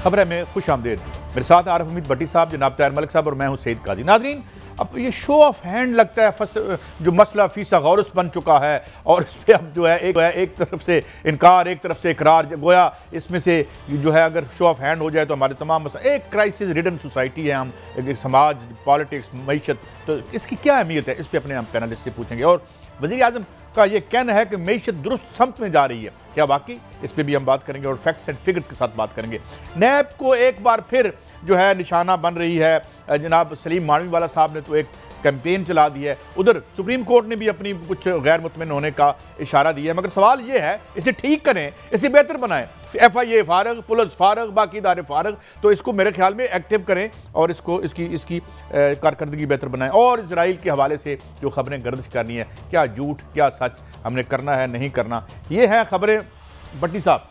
खबर में खुश आमदेद। मेरे साथ आरिफ उम्मीद भट्टी साहब, जनाब ताहिर मलिक साहब और मैं हूँ सईद काजी। नाज़रीन, अब ये शो ऑफ हैंड लगता है जो मसला फीसा गौरस बन चुका है और इस पर अब जो है एक तरफ से इनकार, एक तरफ से इकरार, गोया इसमें से जो है अगर शो ऑफ हैंड हो जाए तो हमारे तमाम मसला, एक क्राइसिस रिडन सोसाइटी है हम, एक समाज, पॉलिटिक्स, मईशत, तो इसकी क्या अहमियत है, इस पर अपने हम पैनलिस्ट से पूछेंगे। और वज़ीर आज़म का ये कहना है कि मईशत दुरुस्त समत में जा रही है, क्या वाकई? इस पर भी हम बात करेंगे और फैक्ट्स एंड फिगर्स के साथ बात करेंगे। नैब को एक बार फिर जो है निशाना बन रही है। जनाब सलीम मानवी वाला साहब ने तो एक कैंपेन चला दी है, उधर सुप्रीम कोर्ट ने भी अपनी कुछ गैर मुतमिन होने का इशारा दिया है। मगर सवाल ये है, इसे ठीक करें, इसे बेहतर बनाएं। FIA फारग, पुलिस फारग, बाकी इदारे फारग, तो इसको मेरे ख्याल में एक्टिव करें और इसकी कारकर्दगी बेहतर बनाएं। और इजराइल के हवाले से जो खबरें गर्दिश करनी है, क्या झूठ क्या सच, हमने करना है नहीं करना, ये हैं खबरें भट्टी साहब।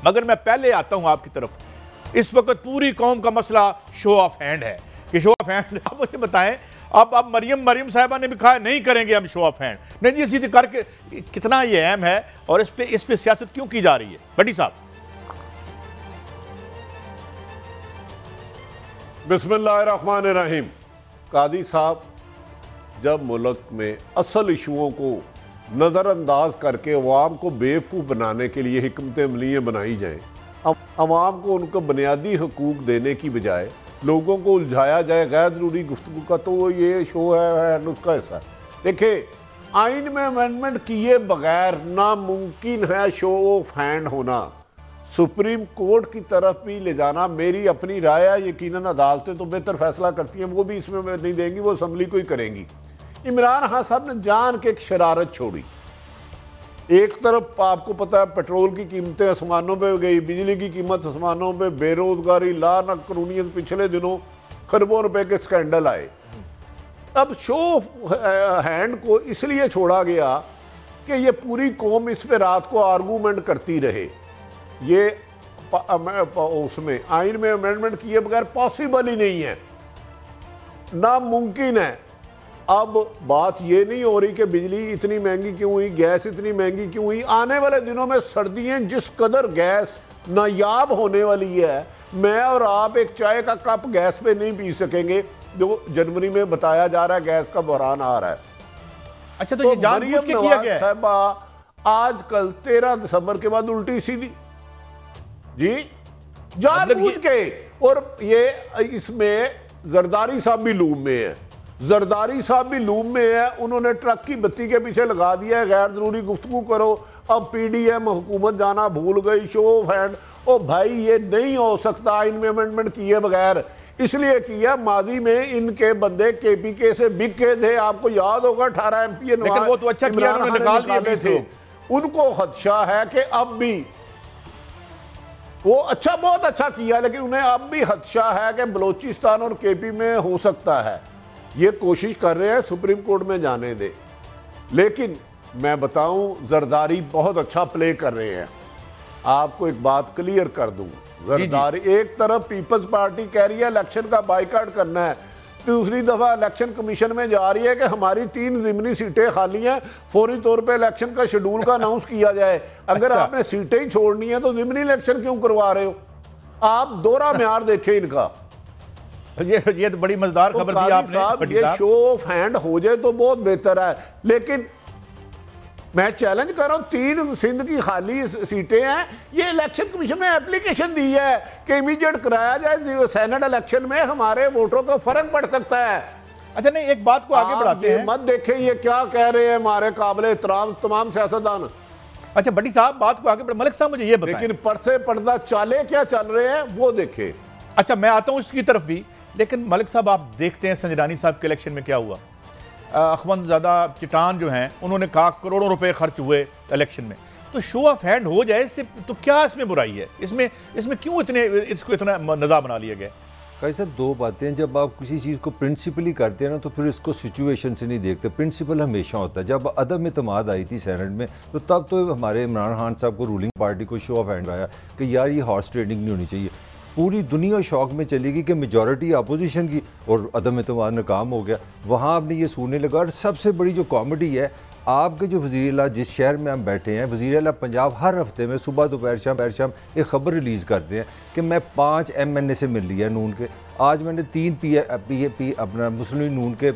मगर मैं पहले आता हूँ आपकी तरफ। इस वक्त पूरी कौम का मसला शो ऑफ हैंड है कि शो ऑफ हैंड, आप मुझे बताएं, अब मरियम साहिबा ने भी कहा नहीं करेंगे हम शो ऑफ हैंड, नहीं जी सीधे करके, कितना ये अहम है और इस पे सियासत क्यों की जा रही है भट्टी साहब? बिस्मिल्लाहिर्रहमानिर्रहीम। कादी साहब, जब मुल्क में असल इशुओं को नज़रअंदाज करके अवाम को बेवकूफ़ बनाने के लिए हिकमत अमलियाँ बनाई जाएँ, अवाम को उनको बुनियादी हकूक़ देने की बजाय लोगों को उलझाया जाए गैर ज़रूरी गुफ्तगू का, तो वो ये शो है उसका हिस्सा। देखिए, आइन में अमेंडमेंट किए बगैर नामुमकिन है शो ऑफ हैंड होना। सुप्रीम कोर्ट की तरफ भी ले जाना, मेरी अपनी राय है, यकीनन अदालतें तो बेहतर फैसला करती हैं, वो भी इसमें नहीं देंगी, वो असम्बली को ही करेंगी। इमरान खान साहब ने जान के एक शरारत छोड़ी। एक तरफ आपको पता है पेट्रोल की कीमतें आसमानों पे गई, बिजली की कीमत आसमानों पे, बेरोजगारी, लानकरूनियत, पिछले दिनों खरबों रुपए के स्कैंडल आए। अब शो हैंड को इसलिए छोड़ा गया कि ये पूरी कौम इस पे रात को आर्गूमेंट करती रहे। ये उसमें आइन में अमेंडमेंट किए बगैर पॉसिबल ही नहीं है, नामुमकिन है। अब बात ये नहीं हो रही कि बिजली इतनी महंगी क्यों हुई, गैस इतनी महंगी क्यों हुई। आने वाले दिनों में सर्दियां जिस कदर गैस नायाब होने वाली है, मैं और आप एक चाय का कप गैस पे नहीं पी सकेंगे, जो जनवरी में बताया जा रहा है गैस का बहरान आ रहा है। अच्छा, तो ये जानबूझ के किया गया है साहबा, आजकल 13 दिसंबर के बाद उल्टी सीधी जी जानबूझ के। और ये इसमें जरदारी साहब भी लूम में है, जरदारी साहब भी लूम में है। उन्होंने ट्रक की बत्ती के पीछे लगा दिया है, गैर जरूरी गुफ्तगू करो। अब PDM हुकूमत जाना भूल गई, शो ऑफ हैंड। ओ भाई, ये नहीं हो सकता आइन में अमेंडमेंट किए बगैर। इसलिए किया, माजी में इनके बंदे KPK से बिक के थे, आपको याद होगा 18 MP लेकिन वो तो अच्छा किया, उन्होंने निकाल दिए थे। उनको खदशा है कि अब भी वो अच्छा, बहुत अच्छा किया, लेकिन उन्हें अब भी खदशा है कि बलोचिस्तान और KP में हो सकता है। ये कोशिश कर रहे हैं सुप्रीम कोर्ट में जाने दे, लेकिन मैं बताऊं जरदारी बहुत अच्छा प्ले कर रहे हैं। आपको एक बात क्लियर कर दूं, जरदारी एक तरफ पीपल्स पार्टी कह रही है इलेक्शन का बाइकाट करना है, दूसरी दफा इलेक्शन कमीशन में जा रही है कि हमारी 3 ज़िमनी सीटें खाली हैं, फौरी तौर पे इलेक्शन का शेड्यूल का अनाउंस किया जाए। अगर आपने सीटें ही छोड़नी है तो ज़िमनी इलेक्शन क्यों करवा रहे हो? आप दोहरा म्यार देखें इनका। ये तो बड़ी मजेदार खबर दी आपने। ये शो ऑफ हैंड हो जाए तो बहुत बेहतर है, लेकिन मैं चैलेंज कर रहा हूं, 3 सिंध की खाली सीटें हैं, ये इलेक्शन कमीशन में एप्लीकेशन दी है कि इमीडिएट कराया जाए, सेनेट इलेक्शन में हमारे वोटों का फर्क पड़ सकता है। अच्छा, नहीं, एक बात को आगे बढ़ाते हैं, मत देखें ये क्या कह रहे हैं हमारे काबिल एहतराम तमाम सियासतदान। अच्छा भट्टी साहब, बात को आगे बढ़ा, मलिक साहब मुझे ये बताएं, लेकिन पर्दे पर्दा चाले क्या चल रहे हैं वो देखें। अच्छा, मैं आता हूं इसकी तरफ भी, लेकिन मलिक साहब आप देखते हैं संजरानी साहब के इलेक्शन में क्या हुआ। अखवंदज़ादा चिटान जो हैं, उन्होंने कहा करोड़ों रुपए खर्च हुए इलेक्शन में। तो शो ऑफ हैंड हो जाए इससे तो क्या इसमें बुराई है? इसमें क्यों इसको इतना नज़ा बना लिया गया? कई सब दो बातें, जब आप किसी चीज़ को प्रिंसिपली करते हैं ना, तो फिर इसको सिचुएशन से नहीं देखते। प्रिंसिपल हमेशा होता है। जब अदम एतमाद आई थी सेनेट में, तो तब तो हमारे इमरान खान साहब को, रूलिंग पार्टी को शो ऑफ हैंड आया कि यार ये हॉर्स ट्रेडिंग नहीं होनी चाहिए। पूरी दुनिया शौक में चली गई कि मेजॉरिटी अपोजिशन की, और अदम एतमाद नाकाम हो गया। वहाँ आपने ये सुनने लगा। और सबसे बड़ी जो कॉमेडी है, आपके जो वज़ीर-ए-आला जिस शहर में हम बैठे हैं, वज़ीर-ए-आला पंजाब हर हफ्ते में सुबह दोपहर शाम एक ख़बर रिलीज़ करते हैं कि मैं 5 MNA से मिल लिया नून के। आज मैंने 3 अपना मुस्लिम लीग नून के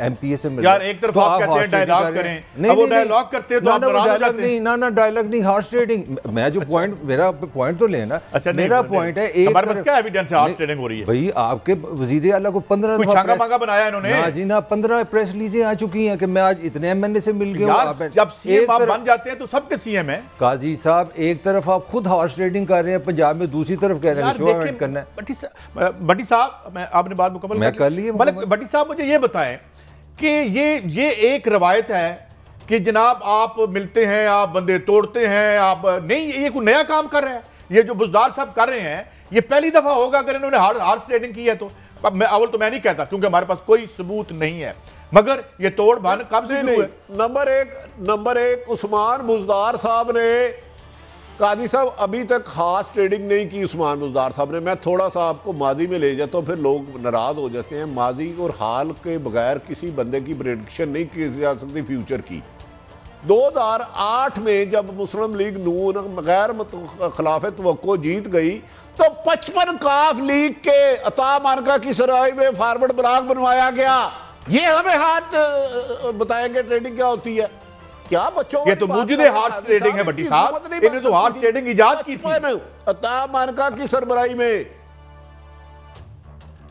MPA से मिल। यार एक तरफ आप कहते हैं डायलॉग करें, अब वो डायलॉग करते हैं तो आप नाराज हो जाते हैं। ना डायलॉग नहीं, हॉर्स ट्रेडिंग। मैं जो पॉइंट, मेरा पॉइंट तो लेना। अच्छा, मेरा पॉइंट है, एक हमारे पास क्या एविडेंस है हॉर्स ट्रेडिंग हो रही है? भाई आपके वज़ीर-ए-आला को 15 छांगा मांगा बनाया इन्होंने। ना जी ना, 15 प्रेस रिलीजें आ चुकी हैं कि मैं आज इतने MNA से मिल गया। जब सीएम आप बन जाते हैं तो सबके सीएम है। काजी साहब, एक तरफ आप खुद हॉर्स ट्रेडिंग कर रहे हैं पंजाब में, दूसरी तरफ कह रहे हैं शो इवेंट करना है। भट्टी साहब, मैं आपने बात मुकम्मल कर ली। भट्टी साहब मुझे ये बताएं कि ये एक रवायत है कि जनाब आप मिलते हैं, आप बंदे तोड़ते हैं, आप नहीं, ये कोई नया काम कर रहे हैं? ये जो बुजदार साहब कर रहे हैं, ये पहली दफा होगा अगर इन्होंने हॉर्स ट्रेडिंग की है तो। मैं नहीं कहता क्योंकि हमारे पास कोई सबूत नहीं है, मगर ये तोड़ भान कब से शुरू है? नंबर एक उस्मान बुजदार साहब ने, कादी साहब अभी तक खास ट्रेडिंग नहीं की उस्मान बुजदार साहब ने। मैं थोड़ा सा आपको माजी में ले जाता हूं, फिर लोग नाराज हो जाते हैं। माजी और हाल के बगैर किसी बंदे की प्रेडिक्शन नहीं की जा सकती फ्यूचर की। 2008 में जब मुस्लिम लीग नून गैर खिलाफ तवक्को जीत गई तो 55 काफ लीग के अता मानका की सराय में फॉरवर्ड ब्लॉक बनवाया गया। ये हमें हाथ बताएंगे ट्रेडिंग क्या होती है? क्या बच्चों, ये तो मुझे हॉर्स ट्रेडिंग है भट्टी साहब, इन्होंने तो हॉर्स ट्रेडिंग इजाद की थी अता मानका की सरबराही में।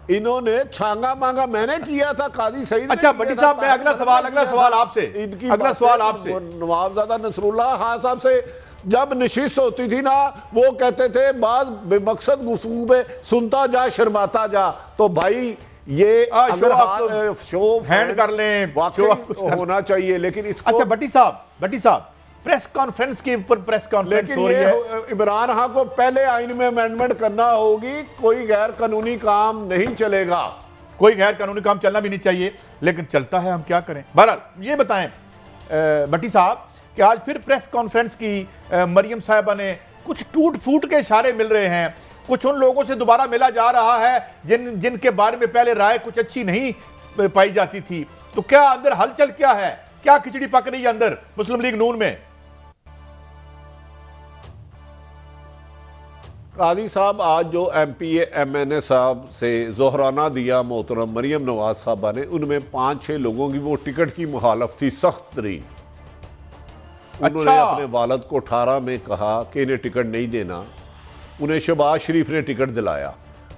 इन्होंने छांगा मांगा मैंने किया था, काजी सही। अच्छा भट्टी साहब, मैं अगला सवाल आपसे, अगला सवाल आपसे नवाबजादा नसरुल्लाह खान साहब से जब नशिस्त होती थी ना, वो कहते थे बाद बेमकसद गुफ्तगू में सुनता जा शर्माता जा। तो भाई ये अगर शो हैंड कर लें, होना चाहिए, लेकिन इसको। अच्छा भट्टी साहब प्रेस कॉन्फ्रेंस के ऊपर प्रेस कॉन्फ्रेंस हो रही है। इमरान खान को पहले आइन में अमेंडमेंट करना होगी, कोई गैर कानूनी काम नहीं चलेगा। कोई गैर कानूनी काम चलना भी नहीं चाहिए, लेकिन चलता है, हम क्या करें। बहरहाल ये बताएं भट्टी साहब कि आज फिर प्रेस कॉन्फ्रेंस की मरियम साहिबा ने कुछ टूट फूट के इशारे मिल रहे हैं, कुछ उन लोगों से दोबारा मिला जा रहा है जिनके बारे में पहले राय कुछ अच्छी नहीं पाई जाती थी। तो क्या अंदर हलचल क्या है, क्या खिचड़ी पक रही है अंदर मुस्लिम लीग नून में? कादी साहब, आज जो MPA MNA साहब से जोहराना दिया मोहतरम मरियम नवाज साहबा ने, उनमें 5-6 लोगों की वो टिकट की मुखालफ थी सख्त तरीन। उन्होंने अपने वालद को 18 में कहा कि इन्हें टिकट नहीं देना, उन्हें शहबाज शरीफ ने टिकट दिलाया।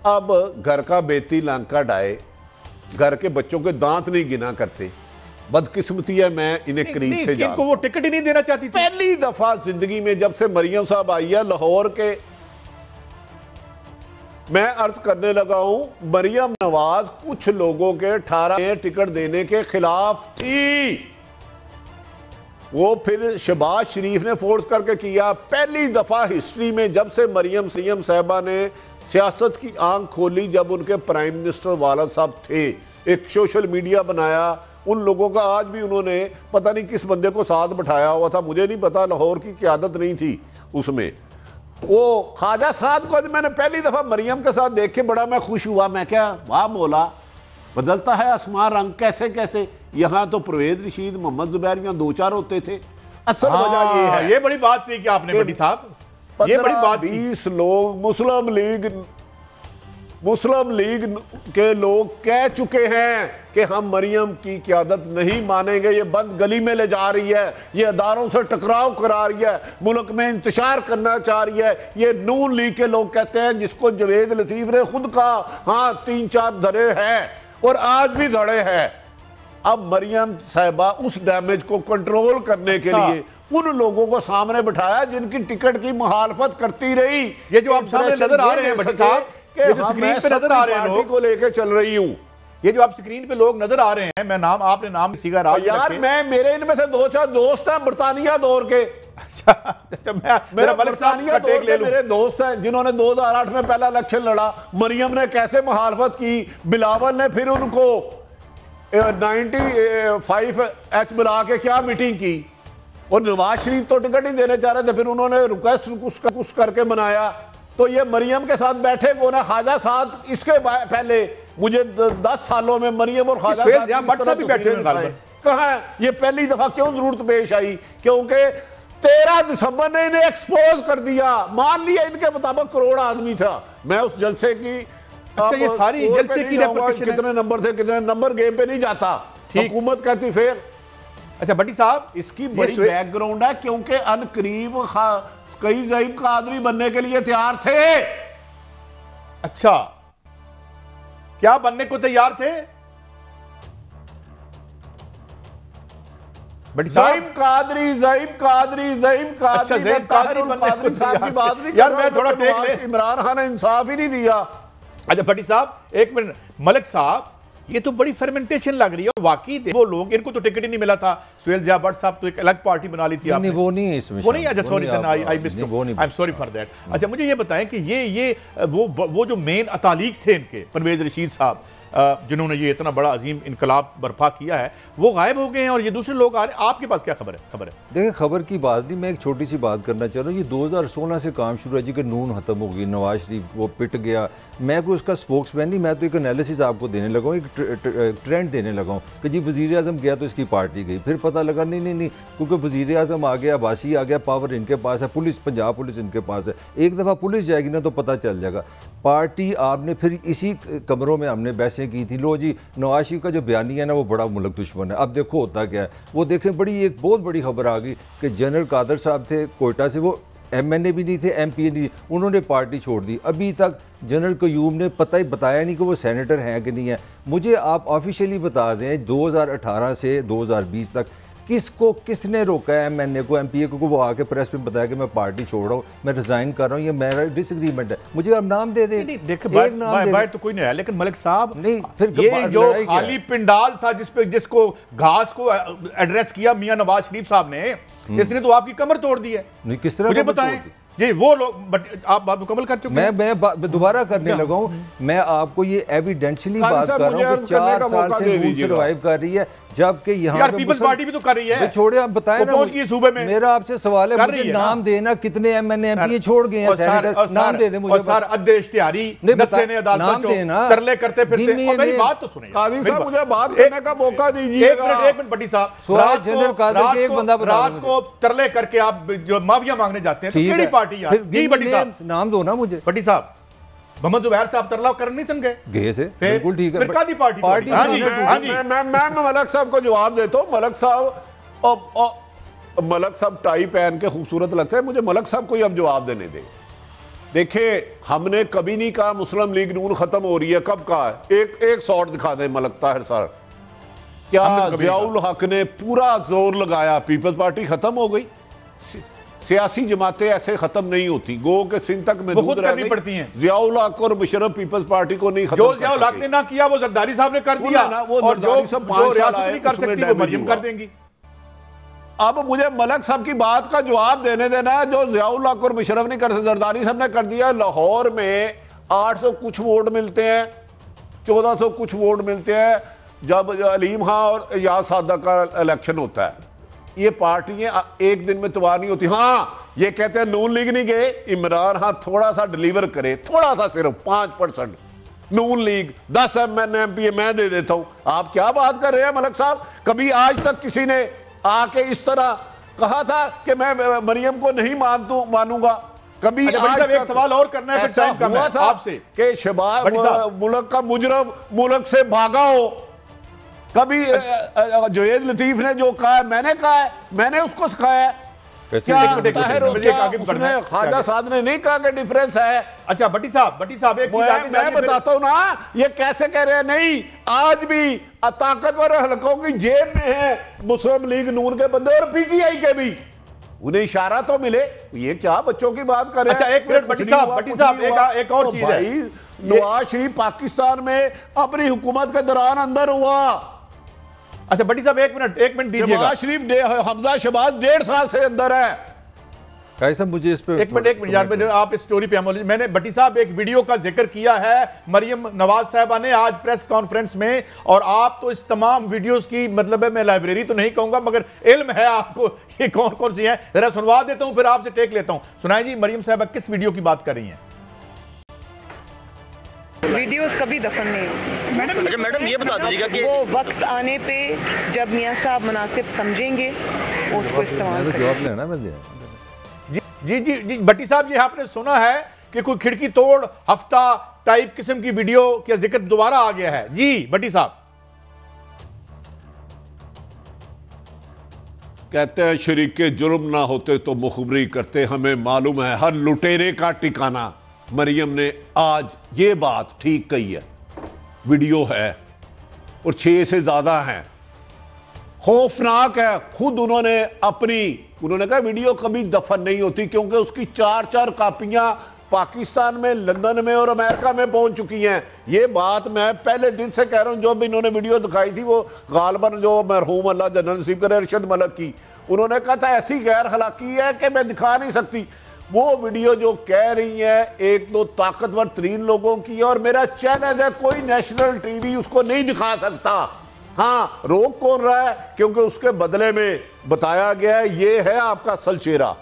अब घर का बेती लांका डाए, घर के बच्चों के दांत नहीं गिना करते। बदकिस्मती है, मैं इन्हें करीब से जानता हूं। वो टिकट ही नहीं देना चाहती थी। पहली दफा जिंदगी में जब से मरियम साहब आई है लाहौर के, मैं अर्ज करने लगा हूं, मरियम नवाज कुछ लोगों के 18 में टिकट देने के खिलाफ थी। वो फिर शहबाज शरीफ ने फोर्स करके किया। पहली दफा हिस्ट्री में जब से मरियम साहिबा ने सियासत की आंख खोली, जब उनके प्राइम मिनिस्टर वालद साहब थे, एक सोशल मीडिया बनाया। उन लोगों का आज भी उन्होंने पता नहीं किस बंदे को साथ बैठाया हुआ था, मुझे नहीं पता, लाहौर की क़यादत नहीं थी उसमें। वो ख्वाजा साद को मैंने पहली दफा मरियम के साथ देख के बड़ा मैं खुश हुआ। मैं क्या वाह मौला, बदलता है आसमान रंग कैसे कैसे। यहां तो परवेज रशीद, मोहम्मद जुबैर, यहां 2-4 होते थे। असल वजह ये है, ये बड़ी बात थी कि आपने भट्टी साहब, ये बड़ी बात 20 लोग मुस्लिम लीग के लोग कह चुके हैं कि हम मरियम की क़यादत नहीं मानेंगे। ये बंद गली में ले जा रही है, ये अदारों से टकराव करा रही है, मुल्क में इंतशार करना चाह रही है। ये नून लीग के लोग कहते हैं, जिसको जवेद लतीफ ने खुद कहा, हाँ 3-4 धड़े हैं और आज भी धड़े हैं। अब मरियम साहिबा उस डैमेज को कंट्रोल करने के लिए उन लोगों को सामने बिठाया जिनकी टिकट की मुखालफत करती रही। ये जो आप सामने नजर आ रहे हैं भट्टी साहब, ये जो स्क्रीन पे नजर आ रहे हैं लोग को लेकर चल रही हूं, ये जो आप स्क्रीन पे लोग नजर आ रहे हैं, मैं नाम, आपने नाम सीगा राज यार, मैं मेरे इनमें से 2-4 दोस्त हैं बरतानिया दौर के। मेरा मलिक साहब का टेक ले लूं। मेरे दोस्त हैं जिन्होंने 2008 में पहला इलेक्शन लड़ा। मरियम ने कैसे मुखालफत की, बिलावल ने फिर उनको 95H बुला के क्या मीटिंग की, और नवाज शरीफ तो टिकट ही देने चाह रहे थे, फिर उन्होंने रिक्वेस्ट कुछ करके बनाया। तो ये मरियम के साथ बैठे को ना, ख्वाजा साहब इसके पहले मुझे 10 सालों में मरियम और ख्वाजा साहब भी बैठे हैं। कहाँ है? ये पहली दफा क्यों जरूरत पेश आई? क्योंकि 13 दिसंबर ने इन्हें एक्सपोज कर दिया। मान लिया इनके मुताबिक करोड़ आदमी था। मैं उस जलसे की ये सारी जलसे की कितने नंबर थे, कितने नंबर गेम पे नहीं जाता, हुकूमत कहती फिर। अच्छा भट्टी साहब, इसकी बड़ी बैकग्राउंड है क्योंकि अनकरीब कई ज़ईफ़ कादरी बनने के लिए तैयार थे। अच्छा, क्या बनने को तैयार थे? ज़ईफ़ कादरी अच्छा, ज़ईफ़ कादरी बनने साहब की बात नहीं यार, मैं थोड़ा टेक ले। इमरान खान ने इंसाफ ही नहीं दिया। अच्छा भट्टी साहब, एक मिनट। मलिक साहब, ये तो बड़ी फर्मेंटेशन लग रही है। और वाकई वो लोग, इनको तो टिकट ही नहीं मिला था। सुहेल जिया भट्ट साहब तो एक अलग पार्टी बना ली थी आपने। वो नहीं है इसमें, वो नहीं। अच्छा sorry, I am sorry for that. अच्छा मुझे ये बताएं कि ये वो जो मेन अतालीक थे इनके, परवेज रशीद साहब, जिन्होंने ये इतना बड़ा अजीम इनकलाब बर्पा किया है, वो गायब हो गए हैं और ये दूसरे लोग आ रहे हैं। आपके पास क्या खबर है? देखिए, खबर की बात नहीं, मैं एक छोटी सी बात करना चाह रहा हूँ। ये 2016 से काम शुरू है जी कि नून खत्म हो गई, नवाज शरीफ वो पिट गया। मैं कोई उसका स्पोक्समैन नहीं, मैं तो एक एनालिसिस आपको देने लगा हूँ, एक ट्रेंड देने लगा हूँ कि जी वज़ीर आज़म गया तो इसकी पार्टी गई। फिर पता लगा नहीं, क्योंकि वज़ीर आज़म आ गया, अब्बासी आ गया, पावर इनके पास है, पुलिस पंजाब पुलिस इनके पास है। एक दफ़ा पुलिस जाएगी ना तो पता चल जाएगा। पार्टी आपने फिर इसी कमरों में हमने बहसें की थी, लो जी नवाज शरीफ का जो बयानी है ना वो बड़ा मुल्क दुश्मन है। अब देखो होता क्या है, वो देखें बड़ी एक बहुत बड़ी खबर आ गई कि जनरल कादर साहब थे कोयटा से, वो MNA भी नहीं थे, MP नहीं, उन्होंने पार्टी छोड़ दी। अभी तक जनरल कयूम ने बताया नहीं कि वो सेनेटर हैं कि नहीं है। मुझे आप ऑफिशियली बता दें 2018 से 2020 तक किसने रोका है MNA को, MPA को वो आके प्रेस में बताया कि मैं पार्टी छोड़ रहा हूँ, मैं रिजाइन कर रहा हूँ, ये मेरा डिसएग्रीमेंट है। मुझे आप नाम दे दें। देखिए तो कोई नहीं है, लेकिन मलिक साहब नहीं, फिर ये जो खाली पिंडाल था जिसको घास को एड्रेस किया मियां नवाज शरीफ साहब ने, इसने तो आपकी कमर तोड़ दी है। नहीं, किस तरह मुझे बताएं। ये वो लोग, बट आप बात मुकम्मल कर चुके हैं। मैं दोबारा करने लगा हूँ। मैं आपको ये एविडेंशियली बात कर रहा हूँ कि 4 साल से नून सर्वाइव कर रही है, जबकि यहाँ पीपल्स पार्टी भी तो कर रही है। छोड़े, आप बताएं ना की सूबे में। मेरा आपसे सवाल है, मुझे नाम देना कितने MNA MPA छोड़ गए हैं, सेनेटर नाम दे दे मुझे। सर अध्यक्ष तिहारी नाम देना, तरले करते फिरते। मेरी बात तो सुनिए काजी साहब, मुझे बात करने का मौका दीजिए। एक मिनट भट्टी साहब, जनरल कादर के एक बंदा रात को तरले करके आप जो माफिया मांगने जाते हैं, केड़ी पार्टी है? नाम दो ना मुझे। भट्टी साहब, मोहम्मद जुबैर साहब तरला कर नहीं संगे गए से, बिल्कुल ठीक है। फिर पार्टी मैं मलक साहब को जवाब देता हूँ। मलक साहब टाई पहन के खूबसूरत लगते हैं, मुझे मलक साहब को ही अब जवाब देने दे। देखिए, हमने कभी नहीं कहा मुस्लिम लीग नून खत्म हो रही है। कब कहा है? एक शॉट दिखा दें मलक ताहिर साहब। क्या जियाउल हक ने पूरा जोर लगाया पीपल्स पार्टी खत्म हो गई? सियासी जमातें ऐसे खत्म नहीं होती, गो के सिंध तक में खुद करनी पड़ती हैं। जियाउल हक और मुशर्रफ पीपल्स पार्टी को नहीं खत्म। जो जियाउल हक ने ना किया वो जरदारी साहब ने कर दिया, और जो रियासत नहीं कर सकती वो मरियम कर देंगी। अब मुझे मलक साहब की बात का जवाब देने देना है। जो जियाउल हक और मुशर्रफ नहीं कर सकते, जरदारी साहब ने कर दिया। लाहौर में 800 कुछ वोट मिलते हैं, 1400 कुछ वोट मिलते हैं जब अलीम खां और याद सादा का इलेक्शन होता है। ये पार्टियां एक दिन में तबाह नहीं होती। हाँ, ये कहते हैं नून लीग नहीं गए, इमरान खान थोड़ा सा डिलीवर करे, थोड़ा सा, सिर्फ 5%। नून लीग 10 MNA MPA मैं दे देता हूं। आप क्या बात कर रहे हैं मलक साहब? कभी आज तक किसी ने आके इस तरह कहा था कि मैं मरियम को नहीं मानूंगा? कभी एक सवाल और करना है, फिर टाइम कम है आपसे, कि शबाब मुल्क का मुजरम मुल्क से भागा हो। कभी जुवैद लतीफ ने जो कहा है, मैंने कहा है, मैंने उसको सिखाया है। ख्वाजा साहब ने नहीं कहा कि डिफरेंस है। अच्छा भट्टी साहब एक चीज मैं बताता हूं ना, ये कैसे कह रहे हैं? नहीं, आज भी ताकतवर हलकों की जेब में है मुस्लिम लीग नून के बंदे और PTI के भी। उन्हें इशारा तो मिले। ये क्या बच्चों की बात कर रहे हैं? अच्छा एक मिनट भट्टी साहब, एक और चीज है। नवाज शरीफ पाकिस्तान में अपनी हुकूमत के दौरान अंदर हुआ। अच्छा भट्टी साहब एक मिनट दीजिएगा। नवाज शरीफ हमजा शहबाज 1.5 साल से अंदर है। कैसा मुझे इस पे एक मिनट यार, आप इस स्टोरी पे मैंने भट्टी साहब एक वीडियो का जिक्र किया है मरियम नवाज साहबा ने आज प्रेस कॉन्फ्रेंस में, और आप तो इस तमाम वीडियोस की, मतलब है मैं लाइब्रेरी तो नहीं कहूंगा मगर इल्म है आपको ये कौन कौन सी हैं। जरा सुनवा देता हूं, फिर आपसे टेक लेता हूं। सुनाए जी, मरियम साहबा किस वीडियो की बात कर रही हैं? वीडियोस कभी दफन नहीं मैडम ये बता दीजिएगा कि वो वक्त आने पे जब मियाँ साहब मुनासिब समझेंगे उसको इस्तेमाल जवाब लेना मैं जी जी जी भट्टी साहब, ये आपने सुना है कि कोई खिड़की तोड़ हफ्ता टाइप किस्म की वीडियो का जिक्र दोबारा आ गया है। जी भट्टी साहब कहते हैं शरीके जुर्म ना होते तो मुखबरी करते, हमें मालूम है हर लुटेरे का ठिकाना। मरियम ने आज ये बात ठीक कही है, वीडियो है और 6 से ज्यादा हैं, खौफनाक है। खुद उन्होंने कहा वीडियो कभी दफन नहीं होती क्योंकि उसकी 4 कापियां पाकिस्तान में, लंदन में और अमेरिका में पहुंच चुकी हैं। ये बात मैं पहले दिन से कह रहा हूं। जब इन्होंने वीडियो दिखाई थी वो गालबन जो मरहूम अल्लाह जनरल नसीब करे अरशद मलक की, उन्होंने कहा था ऐसी गैर हलाकी है कि मैं दिखा नहीं सकती। वो वीडियो जो कह रही है 1-2 ताकतवर तरीन लोगों की है और मेरा चैलेंज है कोई नेशनल टीवी उसको नहीं दिखा सकता। हाँ, रोक कौन रहा है? क्योंकि उसके बदले में बताया गया है ये है आपका असल चेहरा।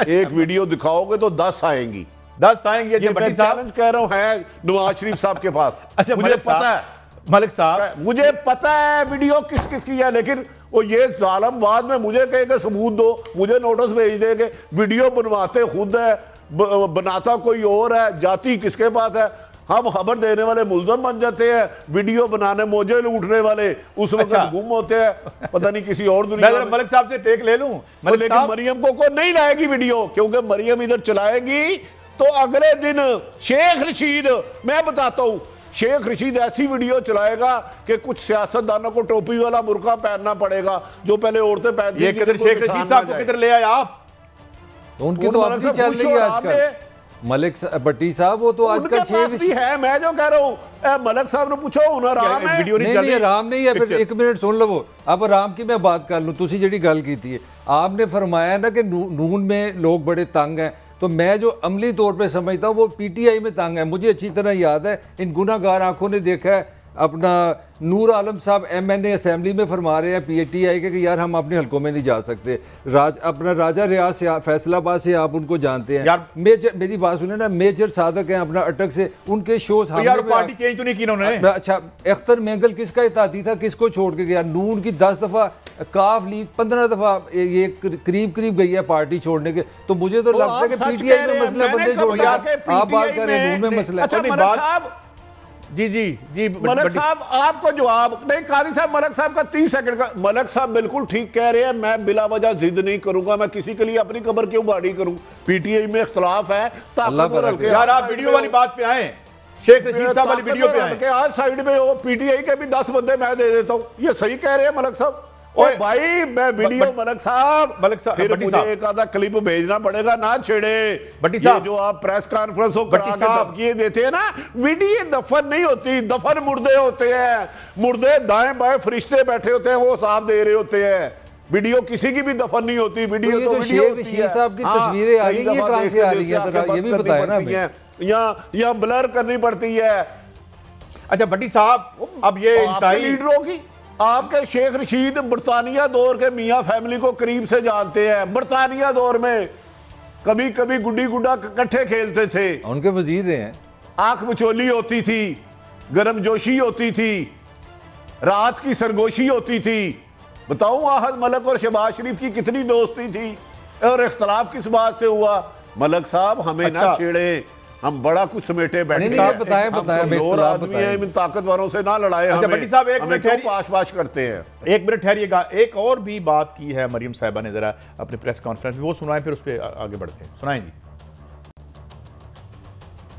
एक वीडियो दिखाओगे तो 10 आएंगी। 10 आएंगे। ये मैं चैलेंज कह रहा हूं है नवाज शरीफ साहब के पास। अच्छा, मुझे पता है मलिक साहब, मुझे पता है वीडियो किस किस की है, लेकिन वो ये जालिम बाद में मुझे कहेगा सबूत दो, मुझे नोटिस भेज देंगे। वीडियो बनवाते खुद है, बनाता कोई और है, जाती किसके पास है। हम खबर देने वाले मुल्जम बन जाते हैं, वीडियो बनाने मोजे लूटने वाले उस वक्त गुम होते हैं, पता नहीं किसी और दुनिया में। मलिक साहब से टेक ले लूं। लेकिन मरियम को नहीं लाएगी वीडियो, क्योंकि मरियम इधर चलाएगी तो अगले दिन शेख रशीद, मैं बताता हूं, शेख रशीद ऐसी वीडियो चलाएगा कि कुछ सियासतदानों को टोपी वाला बुर्का पहनना पड़ेगा जो पहले औरतें पहनती थी। ये किधर शेख रशीद साहब को किधर ले आए आप? उनकी तो अपनी चल रही है आजकल। मलिक भट्टी साहब वो तो आजकल शेख है। मैं जो कह रहा हूं मलिक साहब ने पूछो उन्हें आराम है। वीडियो नहीं आराम नहीं है। फिर 1 मिनट सुन लो। अब आराम की मैं बात कर लूं। तुसी जी गल की थी, आपने फरमाया ना कि नून में लोग बड़े तंग हैं, तो मैं जो अमली तौर पे समझता हूँ वो पीटीआई में तंग है। मुझे अच्छी तरह याद है, इन गुनाहगार आंखों ने देखा है। अपना नूर आलम साहब MNA असेंबली में फरमा रहे हैं पीटीआई के कि यार हम अपने हलकों में नहीं जा सकते। अपना राजा रियाज से फैसलाबाद से आप उनको जानते हैं यार। मेजर, मेरी बात सुने ना, मेजर सादक हैं अपना अटक से, उनके शोज यार पार्टी चेंज तो नहीं की उन्होंने। अच्छा, अख्तर मेंगल किसका इताती था, किसको छोड़ के गया? नून की 10 दफा, काफ लीग 15 दफा ये करीब गई है पार्टी छोड़ने के। तो मुझे तो लगता है कि पीटीआई में मसला बंदे छोड़ गया। आप बात करें नून में मसला। जी जी जी मलक साहब आपको जवाब नहीं। कादी साहब, मलक साहब का 30 सेकंड का। मलक साहब बिल्कुल ठीक कह रहे हैं, मैं बिला वजह जिद नहीं करूंगा। मैं किसी के लिए अपनी कब्र क्यों बाड़ी करूं? पीटीआई में इख्तलाफ है। यार आप वीडियो वाली बात पे आए, शेख रशीद साहब वाली वीडियो पे आए। आज साइड में हो, पीटीआई के भी 10 बंदे मैं दे देता हूं। ये सही कह रहे हैं मलक साहब। ओए भाई मैं वीडियो मलक साहब फिर मुझे एक आधा क्लिप भेजना पड़ेगा, ना छेड़े। बट्टी साहब जो आप प्रेस कॉन्फ्रेंस हो करा के धमकी देते हैं ना, वीडियो दफन नहीं होती, दफन मुर्दे होते हैं। मुर्दे दाएं बाएं फरिश्ते बैठे होते हैं, वो साफ दे रहे होते हैं। वीडियो किसी की भी दफन नहीं होती। वीडियो तो वीडियो होती है। साहब की तस्वीरें आ रही हैं, कहां से आ रही है जरा ये भी बताएं ना। या ब्लर करनी पड़ती है। अच्छा भट्टी साहब, अब ये लीडरों की, आपके शेख रशीद बरतानिया दौर के मियां फैमिली को करीब से जानते हैं। बरतानिया दौर में कभी कभी गुड्डी गुड्डा इकट्ठे खेलते थे। उनके वजीर रहे हैं। आंख मचोली होती थी, गर्मजोशी होती थी, रात की सरगोशी होती थी। बताऊं आहद मलक और शहबाज शरीफ की कितनी दोस्ती थी और इख्तलाफ किस बात से हुआ? मलक साहब हमें ना छेड़े, हम बड़ा कुछ समेटे बैठे हैं। बताया इन ताकतवरों से ना लड़ाए। भट्टी साहब एक मिनट पाश करते हैं। 1 मिनट ठहरिएगा। एक और भी बात की है मरियम साहिबा ने जरा अपने प्रेस कॉन्फ्रेंस में, वो सुनाएं फिर उस पर आगे बढ़ते हैं। सुनाएं जी।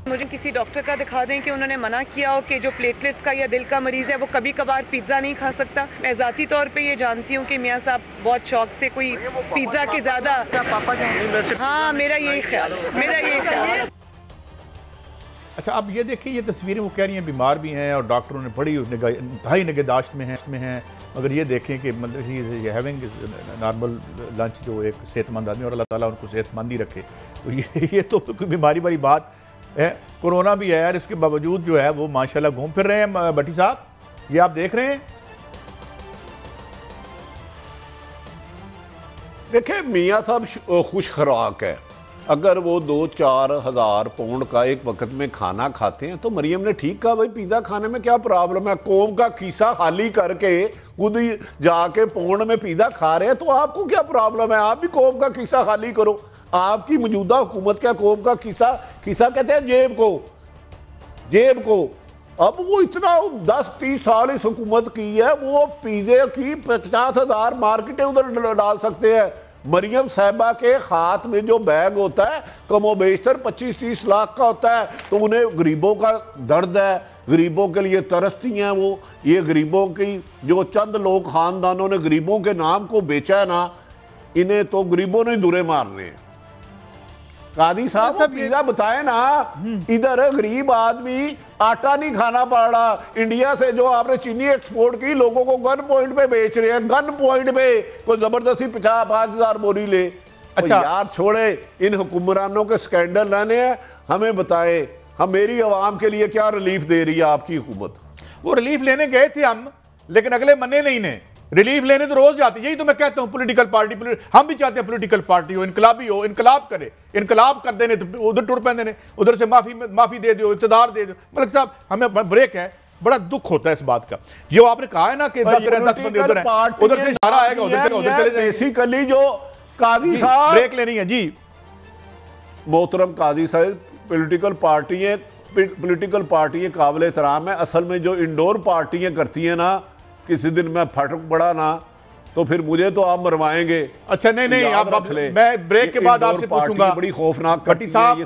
मुझे किसी डॉक्टर का दिखा दें कि उन्होंने मना किया हो कि जो प्लेटलेट्स का या दिल का मरीज है वो कभी कभार पिज्जा नहीं खा सकता। मैं जाती तौर पे ये जानती हूँ कि मियाँ साहब बहुत शौक से कोई पिज्जा के ज्यादा। हाँ, मेरा यही ख्याल है। अच्छा, अब ये देखिए, ये तस्वीरें वो कह रही हैं बीमार भी हैं और डॉक्टरों ने बड़ी इंतहाई निगहदाश्त में हैं। मगर ये देखें कि मतलब ही हैविंग नॉर्मल लंच, जो एक सेहतमंद आदमी, और अल्लाह ताला उनको सेहतमंद ही रखे। तो ये तो कोई बीमारी वाली बात है। कोरोना भी है यार, इसके बावजूद जो है वो माशाल्लाह घूम फिर रहे हैं। भट्टी साहब, ये आप देख रहे हैं। देखिए मियाँ साहब खुश खुराक है, अगर वो 2-4 हज़ार पाउंड का एक वक्त में खाना खाते हैं तो मरियम ने ठीक कहा, भाई पिज़्ज़ा खाने में क्या प्रॉब्लम है, कौम का खीसा खाली करके खुद ही जाके पाउंड में पिज़्ज़ा खा रहे हैं तो आपको क्या प्रॉब्लम है, आप भी कौम का खीसा खाली करो। आपकी मौजूदा हुकूमत क्या कौम का खीसा कहते हैं जेब को। अब वो इतना 10-30 साल इस हुकूमत की है, वो पिज़्ज़े की 50,000 मार्केटें उधर डाल सकते हैं। मरियम साहिबा के हाथ में जो बैग होता है कमोबेशतर 25-30 लाख का होता है, तो उन्हें गरीबों का दर्द है, गरीबों के लिए तरसती हैं वो। ये गरीबों की जो चंद लोग खानदानों ने गरीबों के नाम को बेचा है ना, इन्हें तो गरीबों ने दुरे मारने हैं। कादी साहब पिज़्ज़ा बताए ना, इधर गरीब आदमी आटा नहीं खाना पड़ रहा। इंडिया से जो आपने चीनी एक्सपोर्ट की, लोगों को गन पॉइंट पे बेच रहे हैं, गन पॉइंट पे कोई जबरदस्ती 50,000 बोरी ले। अच्छा यार छोड़े, इन हुक्मरानों के स्कैंडल रहने हैं, हमें बताए हम मेरी आवाम के लिए क्या रिलीफ दे रही है आपकी हुकूमत। वो रिलीफ लेने गए थे हम, लेकिन अगले मन्ने नहीं ने। रिलीफ लेने तो रोज जाते, यही तो मैं कहता हूं पॉलिटिकल पार्टी, हम भी चाहते हैं पॉलिटिकल पार्टी हो, इनकलाबी हो, इनकलाब करे, इनकलाब कर देने तो उधर टुर पैंदे ने, उधर से माफी दे दो, इक़्तिदार दे दो। मलिक साहब हमें ब्रेक है, बड़ा दुख होता है इस बात का। जो आपने कहा है ना कि 10 बंदे उधर हैं, उधर से इशारा आएगा, उधर चले जाएंगे। बेसिकली जो कादी साहब ब्रेक लेनी है जी। मोहतरम कादी साहब, पॉलिटिकल पार्टी काबिल एहतराम है। असल में जो इंडोर पार्टियां करती हैं ना, किसी दिन मैं फटक पड़ा ना तो फिर मुझे तो आप मरवाएंगे। अच्छा नहीं आप मैं ब्रेक के बाद आपसे पूछूंगा, बड़ी खौफनाक भट्टी साहब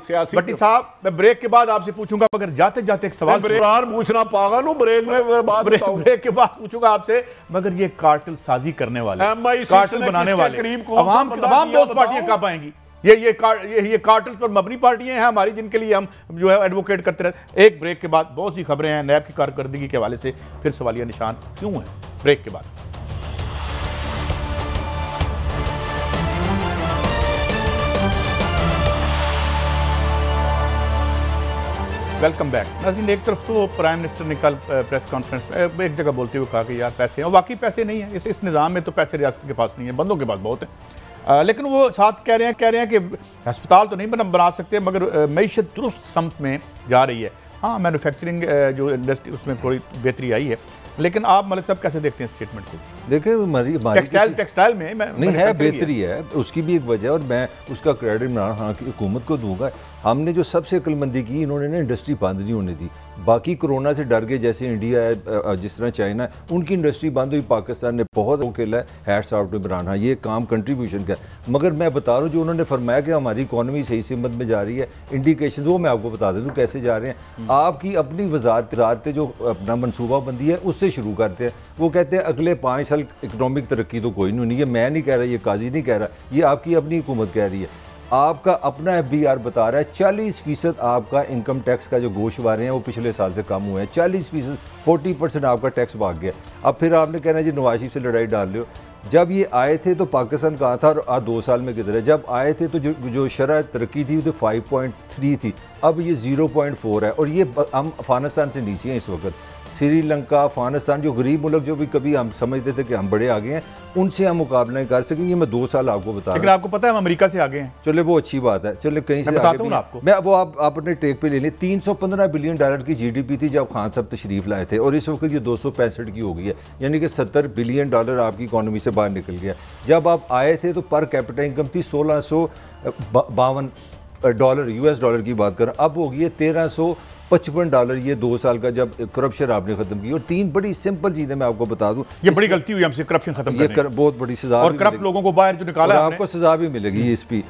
मैं ब्रेक के बाद आपसे पूछूंगा, मगर जाते जाते एक सवाल पूछना पागल हूं, ब्रेक में ब्रेक के बाद पूछूंगा आपसे। मगर ये कार्टल साजी करने वाले, कार्टल बनाने वाले अवाम दोस्त पार्टियां कब आएंगी? ये कार्टल्स पर मबनी पार्टियां हैं हमारी, जिनके लिए हम जो है एडवोकेट करते रहते। एक ब्रेक के बाद बहुत सी खबरें हैं नैब की कारकर्दगी के हवाले से, फिर सवालिया निशान क्यों है, ब्रेक के बाद। Welcome back. नाज़रीन, एक तरफ तो प्राइम मिनिस्टर ने कल प्रेस कॉन्फ्रेंस में एक जगह बोलते हुए कहा कि यार पैसे हैं, और वाकई पैसे नहीं है इस निज़ाम में, तो पैसे रियासत के पास नहीं है, बंदों के पास बहुत है। लेकिन वो साथ कह रहे हैं कि अस्पताल तो नहीं बना सकते, मगर मईशत दुरुस्त समत में जा रही है। हाँ, मैन्युफैक्चरिंग जो इंडस्ट्री उसमें थोड़ी बेहतरी आई है, लेकिन आप मलिक साहब कैसे देखते हैं स्टेटमेंट को? देखिए टेक्सटाइल में नहीं है, बेहतरी है, उसकी भी एक वजह, और मैं उसका क्रेडिट इमरान खान की हुकूमत को दूंगा। हमने जो सबसे अक्लमंदी की, इन्होंने ना इंडस्ट्री बंद नहीं होने दी। बाकी कोरोना से डर गए, जैसे इंडिया है, जिस तरह चाइना है, उनकी इंडस्ट्री बंद हुई, पाकिस्तान ने बहुत वो खेला है, hats off to Imran Khan, ये काम कंट्रीब्यूशन का। मगर मैं बता रहा हूँ, जो उन्होंने फरमाया कि हमारी इकॉनमी सही सिमत में जा रही है, इंडिकेशन वो मैं आपको बता देता हूँ कैसे जा रहे हैं। आपकी अपनी वजारतें जो अपना मनसूबाबंदी है उससे शुरू करते हैं। वो कहते हैं अगले 5 साल इकनॉमिक तरक्की तो कोई नहीं है, मैं नहीं कह रहा, ये काजी नहीं कह रहा, ये आपकी अपनी हुकूमत कह रही है। आपका अपना FBR बता रहा है 40% आपका इनकम टैक्स का जो गोशवारे हैं वो पिछले साल से कम हुए हैं, 40%, 40% आपका टैक्स भाग गया। अब फिर आपने कहना है जी नवाज शरीफ से लड़ाई डाल लो। जब ये आए थे तो पाकिस्तान कहाँ था और आज 2 साल में किधर है? जब आए थे तो जो शरह तरक्की थी तो 5.3 थी, अब ये 0.4 है, और ये हम अफगानिस्तान से नीचे हैं इस वक्त। श्रीलंका, अफगानिस्तान, जो गरीब मुल्क जो भी कभी हम समझते थे कि हम बड़े आगे हैं, उनसे हम मुकाबला नहीं कर सकेंगे। मैं 2 साल आपको बता रहा हूं। लेकिन आपको पता है हम अमेरिका से आगे हैं। चले वो अच्छी बात है, चले कहीं से आगे भी आपको मैं वो आप अपने टेक पे ले लें। 315 बिलियन डॉलर की GDP थी जब खान साहब तशरीफ लाए थे, और इस वक्त ये 265 की हो गई है, यानी कि 70 बिलियन डॉलर आपकी इकॉनमी से बाहर निकल गया। जब आप आए थे तो पर कैपिटा इनकम थी $1652 US डॉलर की बात करें, अब हो गई है $1355। ये 2 साल का जब करप्शन आपने खत्म की। और 3 बड़ी सिंपल चीजें मैं आपको बता दूं, ये बड़ी गलती हुई हमसे करप्शन खत्म करने, ये बहुत बड़ी सजा, और करप्ट लोगों को बाहर जो निकाला आपको सजा भी मिलेगी। इस पर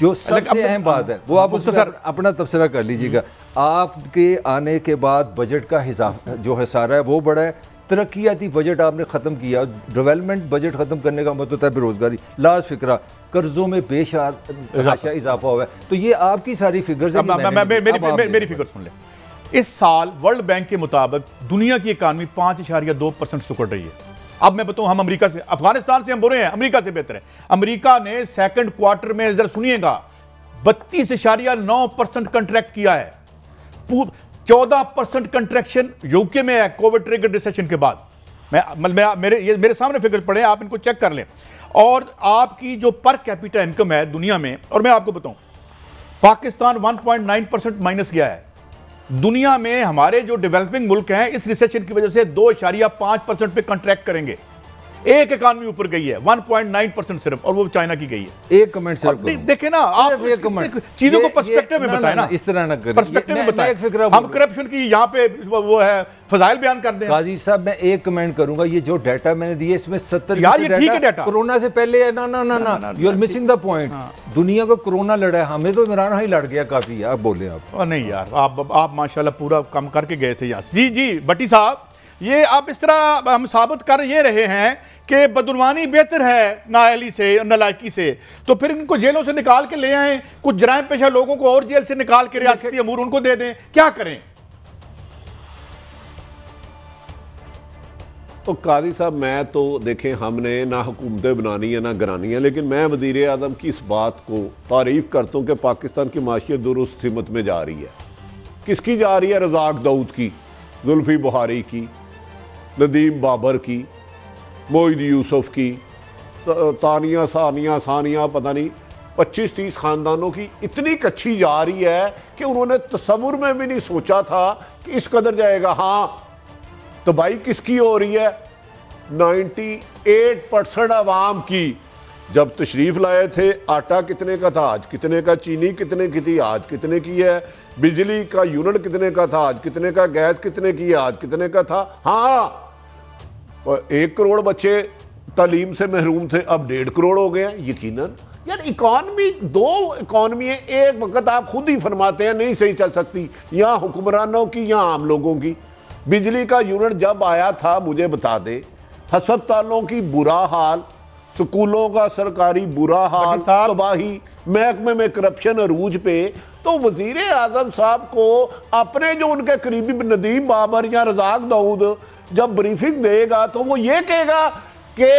जो सबसे अहम बात है वो आप उस पर अपना तबसरा कर लीजिएगा। आपके आने के बाद बजट का हिसाब जो है सारा है वो बड़ा है, तरक्याती बजट आपने खत्म किया, डेवलपमेंट बजट खत्म करने का मतलब है बेरोजगारी, लाश फिक्रा, कर्जों में बेशहाशा इजाफा हुआ है। तो ये आपकी सारी फिगर्स मेरी फिगर सुन ले। इस साल वर्ल्ड बैंक के मुताबिक दुनिया की इकानमी 5.2% सिकुड़ रही है। अब मैं बताऊं, हम अमेरिका से, अफगानिस्तान से हम बुरे हैं, अमेरिका से बेहतर है। अमेरिका ने सेकंड क्वार्टर में इधर सुनिएगा 32.9% कंट्रैक्ट किया है, 14% कंट्रैक्शन यूके में है कोविड ट्रिगर्ड रिसेशन के बाद। मेरे सामने फिगर पड़े, आप इनको चेक कर लें। और आपकी जो पर कैपिटा इनकम है दुनिया में, और मैं आपको बताऊं पाकिस्तान 1.9% माइनस गया है। दुनिया में हमारे जो डेवलपिंग मुल्क हैं इस रिसेशन की वजह से 2.5% पे कॉन्ट्रैक्ट करेंगे। एक इकॉनमी ऊपर गई है 1.9% सिर्फ, और वो चाइना की गई है। एक कमेंट सिर्फ देखे ना आप, चीजों को पर्सपेक्टिव में बताएं ना, इस तरह ना करें, पर्सपेक्टिव में बताएं। हम करप्शन की यहाँ पे वो है फजाइल बयान कर दें। काजी साहब मैं एक कमेंट करूंगा, ये जो डाटा मैंने दिया इसमें 70 यार ये ठीक है डाटा कोरोना से पहले है। No you are missing the point. दुनिया को कोरोना लड़ा है, हमें तो इमरान हाई लड़ गया काफी। आप बोले आप नहीं यार, आप माशाल्लाह पूरा काम करके गए थे यहाँ। जी भट्टी साहब, ये आप इस तरह हम साबित कर ये रहे हैं कि बदुनवानी बेहतर है नाअहली से, नालायकी से, तो फिर इनको जेलों से निकाल के ले आएं, कुछ जराइम पेशा लोगों को और जेल से निकाल के रियासती अमूर उनको दे दें, क्या करें? तो कादी साहब मैं तो देखें, हमने ना हुकूमतें बनानी है ना गिरानी है, लेकिन मैं वज़ीर आज़म की इस बात को तारीफ़ करता हूँ कि पाकिस्तान की माशियत दुरुस्त सिमत में जा रही है। किसकी जा रही है? रज़ाक दाऊद की, जुल्फी बुहारी की, नदीम बाबर की, मोईद यूसुफ की, तानिया सानिया पता नहीं 25-30 खानदानों की इतनी कच्ची जा रही है कि उन्होंने तसव्वुर में भी नहीं सोचा था कि इस कदर जाएगा। हाँ, तबाही किसकी हो रही है? 98% आवाम की। जब तशरीफ लाए थे आटा कितने का था, आज कितने का, चीनी कितने की थी, आज कितने की है, बिजली का यूनिट कितने का था, आज कितने का, गैस कितने की है, आज कितने का था। हाँ, 1 करोड़ बच्चे तालीम से महरूम थे, अब 1.5 करोड़ हो गए हैं। यकीनन यार इकॉनमी, 2 इकॉनमी है, एक वक्त आप खुद ही फरमाते हैं नहीं सही चल सकती, यहाँ हुक्मरानों की, यहाँ आम लोगों की। बिजली का यूनिट जब आया था, मुझे बता दे, हस्पतालों की बुरा हाल, स्कूलों का सरकारी बुरा हाल, तबाही, महकमे में करप्शन अरूज पे। तो वजीर आजम साहब को अपने जो उनके करीबी नदीम बाबर या रज़ाक दाऊद जब ब्रीफिंग देगा तो वो ये कहेगा कि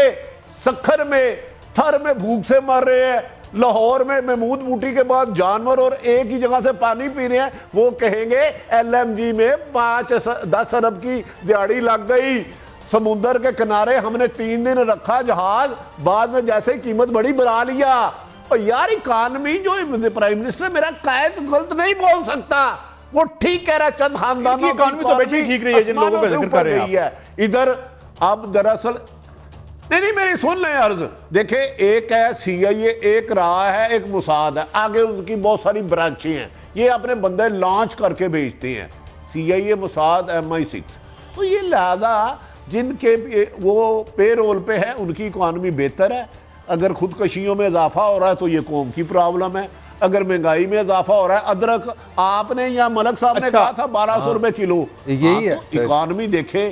सखर में, थर में भूख से मर रहे हैं, लाहौर में महमूद बूटी के बाद जानवर और एक ही जगह से पानी पी रहे हैं। वो कहेंगे LMG में 5-10 अरब की दिहाड़ी लग गई, समुंदर के किनारे हमने 3 दिन रखा जहाज, बाद में जैसे ही कीमत बढ़ी बढ़ा लिया। और यार इकॉनमी जो प्राइम मिनिस्टर मेरा कायद गलत नहीं बोल सकता, वो ठीक कह रहा है। चंद खानदानों की इकॉनमी तो वैसे ही ठीक रही है जिन लोगों का जिक्र कर रहे हैं। इधर अब दरअसल नहीं मेरी सुन लें अर्ज, देखे एक है CIA, एक रहा है, एक मुसाद है, आगे उनकी बहुत सारी ब्रांचें हैं, ये अपने बंदे लॉन्च करके भेजते हैं, CIA, मुसाद, MI6। तो ये लिहाजा जिनके वो पे रोल पे है उनकी इकॉनमी बेहतर है। अगर खुदकशियों में इजाफा हो रहा है तो ये कौम की प्रॉब्लम है, अगर महंगाई में इजाफा हो रहा है, अदरक आपने या मलक साहब ने कहा था 1200 रुपए किलो, यही है तो इकॉनमी देखे,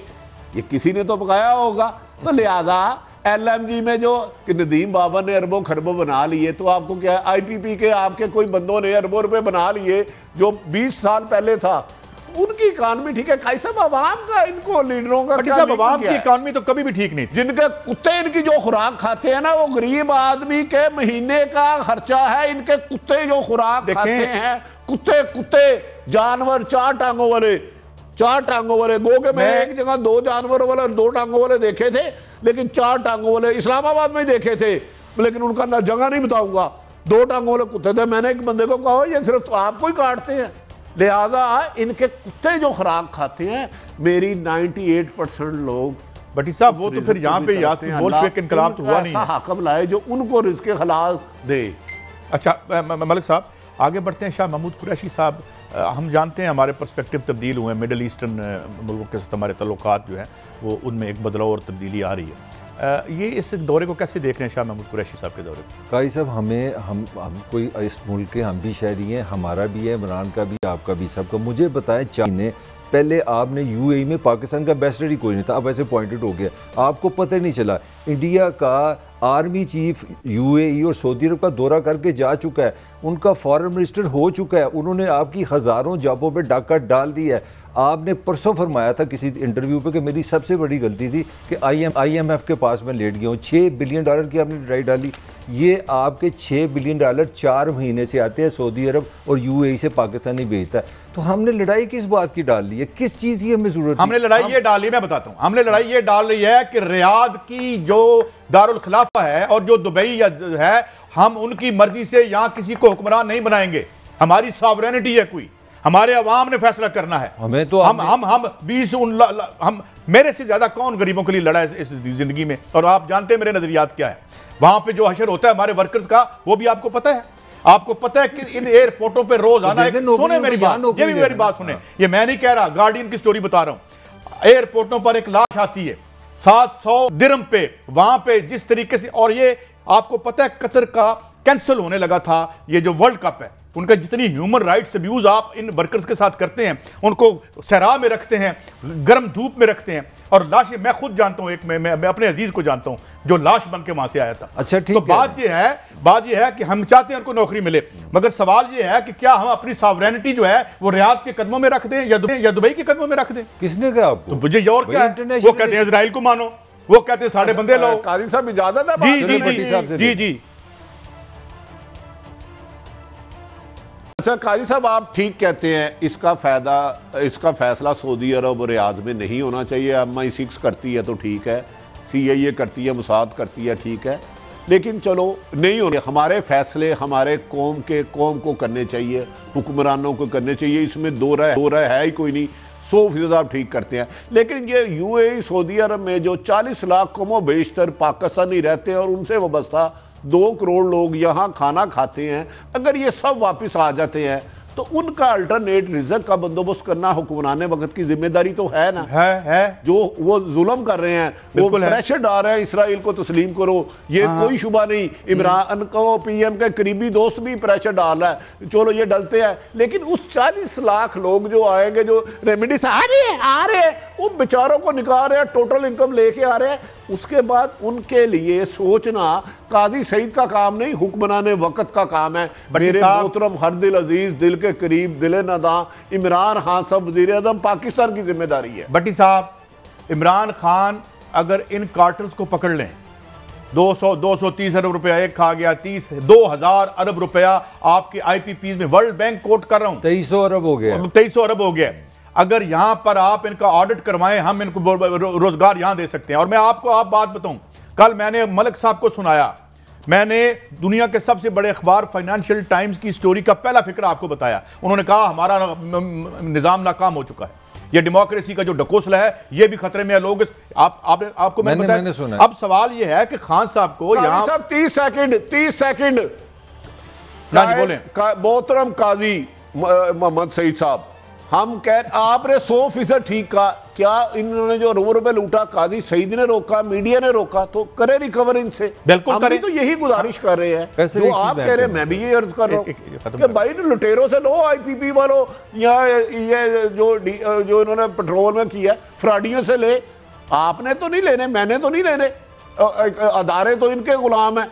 ये किसी ने तो पकाया होगा। तो लिहाजा LMG में जो कि नदीम बाबर ने अरबों खरबों बना लिए, तो आपको क्या IPP के आपके कोई बंदों ने अरबों रुपए बना लिए जो 20 साल पहले था, उनकी इकॉनमी ठीक है। खाई साहब आवाम का, इनको लीडरों का क्या? आवाम की इकॉनमी तो कभी भी ठीक नहीं थी। जिनके कुत्ते इनकी जो खुराक खाते हैं ना, वो गरीब आदमी के महीने का खर्चा है। इनके कुत्ते जो खुराक खाते हैं, कुत्ते जानवर 4 टांगों वाले, 4 टांगों वाले, गो के मैंने एक जगह 2 जानवरों वाले 2 टांगों वाले देखे थे, लेकिन 4 टांगों वाले इस्लामाबाद में देखे थे, लेकिन उनका ना जगह नहीं बताऊंगा। 2 टांगों वाले कुत्ते थे। मैंने एक बंदे को कहा ये सिर्फ तो आपको ही काटते हैं, लिहाजा इनके कुत्ते जो खुराक खाते हैं। मेरी 98% लोग भट्टी साहब वो तो फिर यहाँ पे बोल्शेविक इनकलाब तो हुआ नहीं है, हाकम लाए जो उनको रिज़्क़ हलाल दे। अच्छा मलिक साहब आगे बढ़ते हैं। शाह महमूद कुरैशी साहब, हम जानते हैं हमारे पर्सपेक्टिव तब्दील हुए हैं, मिडल ईस्टर्न मुल्कों के साथ हमारे तल्लुकात जो हैं वो उनमें एक बदलाव और तब्दीली आ रही है। ये इस दौरे को कैसे देख रहे हैं शाह महमूद कुरैशी साहब के दौरे को? काई साहब हम कोई इस मुल्क के हम भी शहरी हैं, हमारा भी है, इमरान का भी, आपका भी, सबका। मुझे बताएं, चाइना पहले आपने UAE में पाकिस्तान का एम्बेसडर ही कोई नहीं था, अब ऐसे पॉइंटेड हो गया, आपको पता ही नहीं चला। इंडिया का आर्मी चीफ UAE और सऊदी अरब का दौरा करके जा चुका है, उनका फॉरेन मिनिस्टर हो चुका है, उन्होंने आपकी हज़ारों जॉबों पे डाका डाल दिया है। आपने परसों फरमाया था किसी इंटरव्यू पे कि मेरी सबसे बड़ी गलती थी कि IMF के पास मैं लेट गया हूँ। $6 बिलियन की आपने लड़ाई डाली। ये आपके $6 बिलियन 4 महीने से आते हैं सऊदी अरब और UAE से पाकिस्तान ही भेजता है। तो हमने लड़ाई किस बात की डाल ली है, किस चीज़ की हमें ज़रूरत? हमने लड़ाई ये डाली, मैं बताता हूँ, हमने लड़ाई ये डाल रही है कि रियाद की जो दारुल खिलाफा है और जो दुबई है, हम उनकी मर्जी से यहाँ किसी को हुक्मरान नहीं बनाएंगे। हमारी सॉवरेनिटी है कोई, हमारे अवाम ने फैसला करना है। हमें तो हम 20 हम मेरे से ज्यादा कौन गरीबों के लिए लड़ा है इस जिंदगी में, और आप जानते हैं मेरे नजरियात क्या है। वहां पे जो हशर होता है हमारे वर्कर्स का, वो भी आपको पता है। आपको पता है कि इन एयरपोर्टों पे रोज आना, सुने मेरी बात, ये भी मेरी बात सुने, ये मैं नहीं कह रहा, गार्डियन की स्टोरी बता रहा हूं। एयरपोर्टों पर एक लाश आती है 700 दिरहम पे, वहां पे जिस तरीके से, और ये आपको पता है कतर का कैंसिल होने लगा था, ये जो वर्ल्ड कप है, उनका जितनी ह्यूमन राइट्स अब्यूज आप इन वर्कर्स के साथ करते हैं, उनको सहरा में रखते हैं, गर्म धूप में रखते हैं, और लाश मैं खुद जानता हूं, एक मैं अपने अजीज को जानता हूं जो लाश बन के वहां से आया था। अच्छा ठीक तो बात यह है कि हम चाहते हैं उनको नौकरी मिले, मगर सवाल यह है कि क्या हम अपनी सॉवरेनिटी जो है वो रियाद के कदमों में रख दें या दुबई के कदमों में रख दें? किसने कहा आपको? तो मुझे और क्या है, वो कहते हैं इजराइल को मानो, वो कहते हैं साढ़े बंदे लो। काजी साहब इजाजत है? जी। अच्छा काजी साहब, आप ठीक कहते हैं, इसका फैसला सऊदी अरब और रियाद में नहीं होना चाहिए। MI6 करती है तो ठीक है, CIA करती है, मोसाद करती है, ठीक है, लेकिन चलो नहीं होने, हमारे फैसले हमारे कौम को करने चाहिए, हुक्मरानों को करने चाहिए, इसमें दो राय है ही कोई नहीं। 100% आप ठीक करते हैं, लेकिन ये UAE सऊदी अरब में जो 40 लाख कमो बेशतर पाकिस्तानी रहते हैं और उनसे वाबस्ता 2 करोड़ लोग यहाँ खाना खाते हैं, अगर ये सब वापस आ जाते हैं तो उनका अल्टरनेट रिज़्क का बंदोबस्त करना हुक्मरान वक्त की जिम्मेदारी तो है ना। है जो वो जुल्म कर रहे हैं, वो प्रेशर डाल रहे हैं इसराइल को तस्लीम करो, ये कोई शुबा नहीं। इमरान को PM के करीबी दोस्त भी प्रेशर डाल रहा है, चलो ये डलते हैं, लेकिन उस 40 लाख लोग जो आएंगे, जो रेमेडीज आ रहे हैं, वो बेचारों को निकाल रहे हैं, टोटल इनकम लेके आ रहे हैं, उसके बाद उनके लिए सोचना काजी सईद का काम नहीं, हुक्मरान वक्त का काम है। मेरे मोहतरम हर दिल अजीज, दिल के करीब, दिल नदा इमरान खान साहब वजीर आज़म, पाकिस्तान की जिम्मेदारी है। भट्टी साहब, इमरान खान अगर इन कार्टल्स को पकड़ लें, 230 अरब रुपया एक खा गया, 2000 अरब रुपया आपके IPPs में, वर्ल्ड बैंक कोट कर रहा हूं, 2300 अरब हो गया, 2300 अरब हो गया। अगर यहां पर आप इनका ऑडिट करवाएं, हम इनको रोजगार यहां दे सकते हैं। और मैं आपको बात बताऊं, कल मैंने मलिक साहब को सुनाया, मैंने दुनिया के सबसे बड़े अखबार फाइनेंशियल टाइम्स की स्टोरी का पहला फिक्र आपको बताया। उन्होंने कहा हमारा निजाम नाकाम हो चुका है, ये डेमोक्रेसी का जो डकोसला है ये भी खतरे में है। लोग आपको मैंने सुना। अब सवाल ये है कि खान साहब को यहाँ 30 सेकंड बोले, मोहतरम काजी मोहम्मद सईद साहब, हम आपने 100% ठीक कहा, क्या इन्होंने जो रुपए लूटा काजी सईद ने रोका, मीडिया ने रोका, तो करे रिकवर इनसे, बिल्कुल करें। तो यही गुजारिश कर रहे हैं जो आप कह रहे हैं, मैं भी ये अर्ज कर रहा हूं कि भाई लुटेरों से लो, IPP वालों, या ये जो इन्होंने पेट्रोल में किया फ्राडियों से ले, आपने तो नहीं लेने, मैंने तो नहीं लेने, अदारे तो इनके गुलाम है।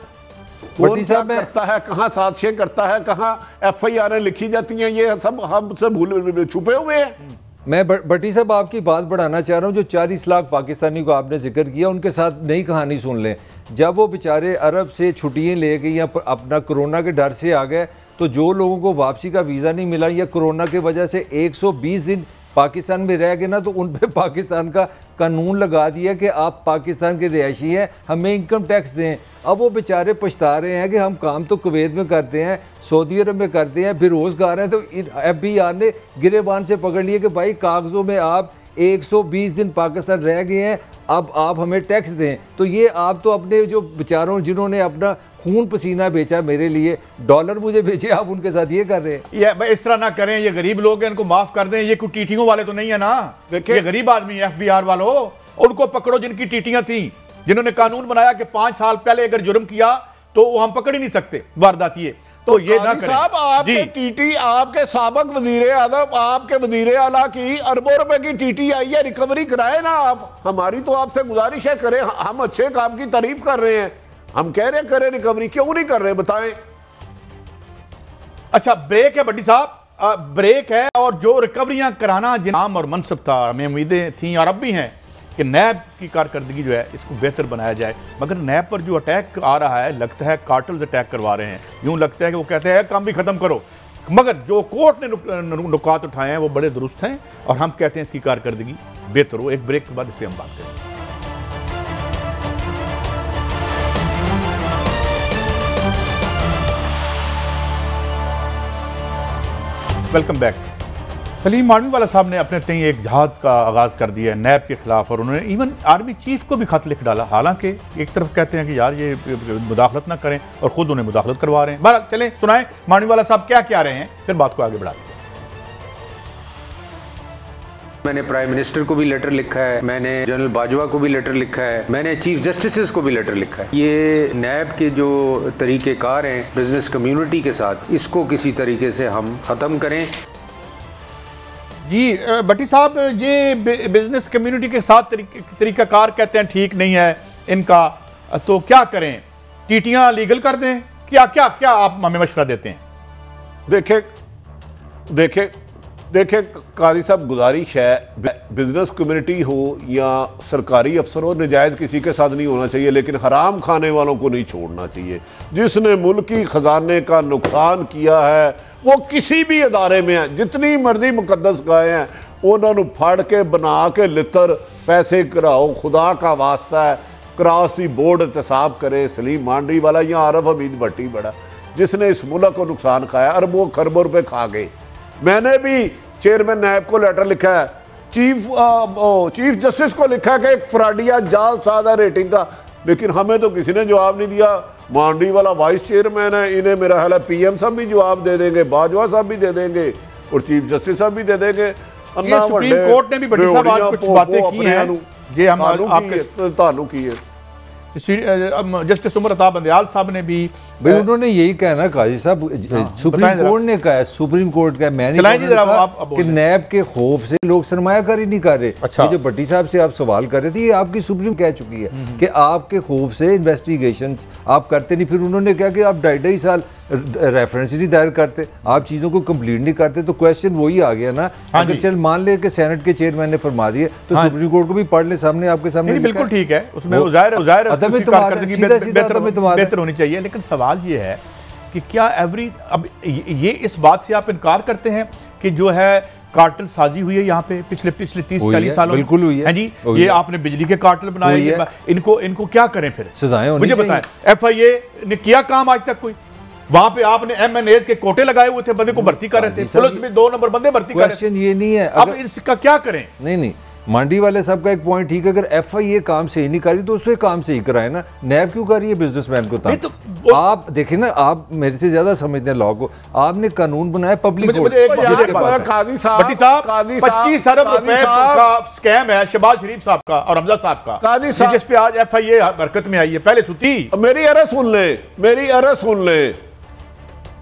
कौन क्या करता है, कहां साजिशें करता है, कहां FIR लिखी जाती हैं, ये सब हमसे भूल छुपे हुए हैं। मैं भट्टी साहब आपकी बात बढ़ाना चाह रहा हूं, जो 40 लाख पाकिस्तानी को आपने जिक्र किया, उनके साथ नई कहानी सुन लें। जब वो बेचारे अरब से छुट्टियां ले गए या अपना कोरोना के डर से आ गए, तो जो लोगों को वापसी का वीज़ा नहीं मिला या कोरोना की वजह से 120 दिन पाकिस्तान में रह गए ना, तो उन पे पाकिस्तान का कानून लगा दिया कि आप पाकिस्तान के रिहायशी हैं, हमें इनकम टैक्स दें। अब वो बेचारे पछता रहे हैं कि हम काम तो कुवैत में करते हैं, सऊदी अरब में करते हैं, बेरोज़गार हैं। तो FBR ने गिरेबान से पकड़ लिया कि भाई कागज़ों में आप 120 दिन पाकिस्तान रह गए हैं, अब आप हमें टैक्स दें। तो ये आप तो अपने जो बेचारों, जिन्होंने अपना खून पसीना बेचा मेरे लिए, डॉलर मुझे बेचे, आप उनके साथ ये कर रहे हैं। ये इस तरह ना करें, ये गरीब लोग हैं, इनको माफ कर दें। ये कोई टीटियों वाले तो नहीं है ना, ये गरीब आदमी है। FBR वालों, उनको पकड़ो जिनकी टीटियां थी, जिन्होंने कानून बनाया कि 5 साल पहले अगर जुर्म किया तो हम पकड़ ही नहीं सकते, वारदाती। तो ये ना करें साहब, आपके टीटी, आपके साबक वजीर आज़म, आपके वजीर आला की अरबों रुपए की टीटी आई है, रिकवरी कराए ना आप। हमारी तो आपसे गुजारिश है, करें। हम अच्छे काम की तारीफ कर रहे हैं, हम कह रहे हैं करें रिकवरी, क्यों नहीं कर रहे बताएं। अच्छा, ब्रेक है भट्टी साहब, ब्रेक है। और जो रिकवरियां कराना नाम और मनसब था, हमें उम्मीदें थी और अब भी हैं कि नैब की कारकर्दगी जो है इसको बेहतर बनाया जाए, मगर नैब पर जो अटैक आ रहा है, लगता है कार्टल्स अटैक करवा रहे हैं। यूं लगता है कि वो कहते हैं काम भी खत्म करो, मगर जो कोर्ट ने नुकात उठाए हैं वो बड़े दुरुस्त हैं और हम कहते हैं इसकी कारकर्दगी बेहतर हो। एक ब्रेक के बाद इससे हम बात करें। Welcome back. सलीम मांडवी वाला साहब ने अपने तय एक जहाद का आगाज़ कर दिया है नैब के खिलाफ, और उन्होंने इवन आर्मी चीफ को भी खत लिख डाला। हालांकि एक तरफ कहते हैं कि यार ये मुदाखलत ना करें और खुद उन्हें मुदाखलत करवा रहे हैं। बहरहाल चलें सुनाएं मांडवी वाला साहब क्या क्या रहे हैं, फिर बात को आगे बढ़ाते हैं। मैंने प्राइम मिनिस्टर को भी लेटर लिखा है, मैंने जनरल बाजवा को भी लेटर लिखा है, मैंने चीफ जस्टिस को भी लेटर लिखा है। ये नैब के जो तरीक़ेकार हैं बिजनेस कम्युनिटी के साथ, इसको किसी तरीके से हम ख़त्म करें। जी भट्टी साहब, ये बिजनेस कम्युनिटी के साथ तरीकाकार कहते हैं ठीक नहीं है इनका, तो क्या करें? टीटियां लीगल कर दें? क्या क्या क्या आप हमें मशवरा देते हैं? देखे काजी साहब, गुजारिश है बिजनेस कम्युनिटी हो या सरकारी अफसर हो, नजायज किसी के साथ नहीं होना चाहिए, लेकिन हराम खाने वालों को नहीं छोड़ना चाहिए। जिसने मुल्की खजाने का नुकसान किया है वो किसी भी अदारे में है, जितनी मर्जी मुकद्दस गाय हैं, उन्होंने फाड़ के बना के लितर पैसे कराओ, खुदा का वास्ता है क्रॉस दी बोर्ड एहतसाब करे। सलीम मांडवी वाला या आरफ हमीद भट्टी बड़ा, जिसने इस मुल्क को नुकसान खाया, अरबों खरबों रुपए खा गए। मैंने भी चेयरमैन नैब को लेटर लिखा है, चीफ जस्टिस को लिखा है कि एक फ्रॉडिया जाल सादा रेटिंग का, लेकिन हमें तो किसी ने जवाब नहीं दिया। मांडवी वाला वाइस चेयरमैन है, इन्हें मेरा ख्याल है पीएम साहब भी जवाब दे देंगे, बाजवा साहब भी दे देंगे और चीफ जस्टिस साहब भी दे देंगे। सुप्रीम कोर्ट ने भी भट्टी साहब आज कुछ बातें की हैं, ये हम आपके तालु की है। जस्टिस उमर अता बंदयाल साहब ने भी भाई उन्होंने यही कहा ना काजी साहब, सुप्रीम कोर्ट ने कहा है, सुप्रीम कोर्ट का मैंने कि नैब के खौफ से लोग सरमायाकारी नहीं कर रहे। अच्छा, जो भट्टी साहब से आप सवाल कर रहे थे, ये आपकी सुप्रीम कह चुकी है कि आपके खौफ से इन्वेस्टिगेशंस आप करते नहीं। फिर उन्होंने कहा कि आप 2.5 साल रेफरेंस ही नहीं दायर करते, आप चीज़ों को कंप्लीट नहीं करते, तो क्वेश्चन वही आ गया ना। अगर चल मान ले कि सेनेट के चेयरमैन ने फरमा दिए, तो सुप्रीम कोर्ट को भी पढ़ ले, सामने आपके सामने। बिल्कुल ठीक है, उसमें बेहतर होनी चाहिए, लेकिन सवाल ये है कि क्या अब ये इस बात से आप इनकार करते हैं कि जो है कार्टल साजी हुई है यहाँ पे पिछले 30-40 सालों? बिल्कुल हुई है जी। ये आपने बिजली के कार्टल बनाए, इनको क्या करें फिर? सजाएं मुझे बताएं, FIA ने किया काम आज तक कोई? वहां पे आपने MNAs के कोटे लगाए हुए थे, बंदे को भर्ती कर रहे थे, पुलिस में 2 नंबर बंदे भर्ती कर रहे थे। क्वेश्चन ये नहीं है अब इसका क्या करें? नहीं, मांडी वाले साहब का एक पॉइंट ठीक है, अगर FIA काम सही नहीं कर रही तो उससे काम सही कराए ना। नैब क्यों कर रही है बिजनेसमैन को? तो आप देखें ना, आप मेरे से ज्यादा समझते हैं लॉ को, आपने कानून बनाया पब्लिक कोर्ट। 25 अरब रुपए का स्कैम है शहबाज शरीफ साहब का और हमजा साहब का, जिस पे आज FIA हरकत में आई है। पहले सुती मेरी अर्ज सुन ले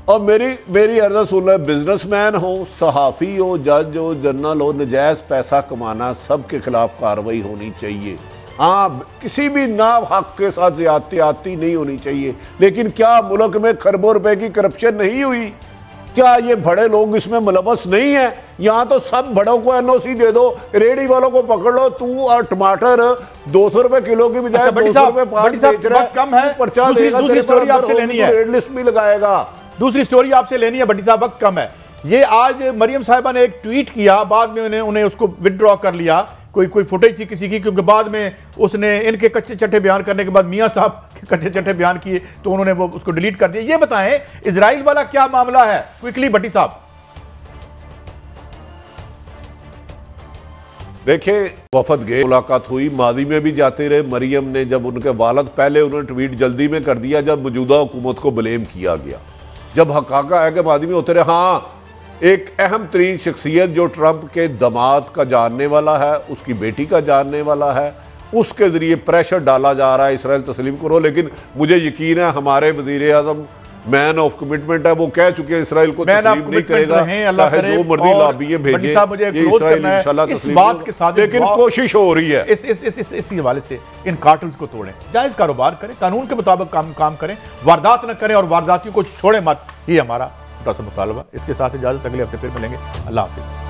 और मेरी अर्ज सुन ले। बिजनेसमैन हो, सहाफ़ी हो, जज हो, जर्नल हो, नजायज पैसा कमाना, सबके खिलाफ कार्रवाई होनी चाहिए। हाँ, किसी भी ना हक के साथ ज्यादती नहीं होनी चाहिए, लेकिन क्या मुल्क में खरबों रुपए की करप्शन नहीं हुई? क्या ये बड़े लोग इसमें मुलवस नहीं है? यहाँ तो सब बड़ों को NOC दे दो, रेडी वालों को पकड़ लो। तू और टमाटर 200 रुपए किलो की बजाय 200 रुपए पाँच बेच रहा है, कम है। दूसरी स्टोरी आपसे लेनी है, रेड लिस्ट भी लगाएगा। दूसरी स्टोरी आपसे लेनी है भट्टी साहब, वक्त कम है। ये आज मरियम साहिबा ने एक ट्वीट किया, बाद में उन्हें उसको विदड्रॉ कर लिया। कोई फुटेज थी किसी की, क्योंकि बाद में उसने इनके कच्चे चट्टे बयान करने के बाद मियां साहब के कच्चे चट्टे बयान किए, तो उन्होंने वो उसको डिलीट कर दिया। ये बताएं इजराइल वाला क्या मामला है, क्विकली भट्टी साहब। देखे, वफद गए, मुलाकात हुई, मादी में भी जाते रहे। मरियम ने जब उनके वालद, पहले उन्होंने ट्वीट जल्दी में कर दिया जब मौजूदा हुकूमत को ब्लेम किया गया, जब हकाका है कि मादी में होते रहे। हाँ, एक अहम तरीन शख्सियत जो ट्रंप के दामाद का जानने वाला है, उसकी बेटी का जानने वाला है, उसके जरिए प्रेशर डाला जा रहा है इसराइल तस्लीम करो। लेकिन मुझे यकीन है हमारे वजीर आजम मैन ऑफ कमिटमेंट है, वो कह चुके हैं इसराइल को तस्लीम नहीं करेगा, चाहे जो मर्जी लाबिये भेजे, इस बात के साथ। लेकिन कोशिश हो रही है इस हवाले से इन कार्टल्स को तोड़ें, जायज कारोबार करें, कानून के मुताबिक काम करें, वारदात न करें और वारदातियों को छोड़े मत, ही हमारा छोटा सा मुतालबा। इसके साथ इजाजत, अगले हफ्ते फिर मिलेंगे। अल्लाह हाफिज।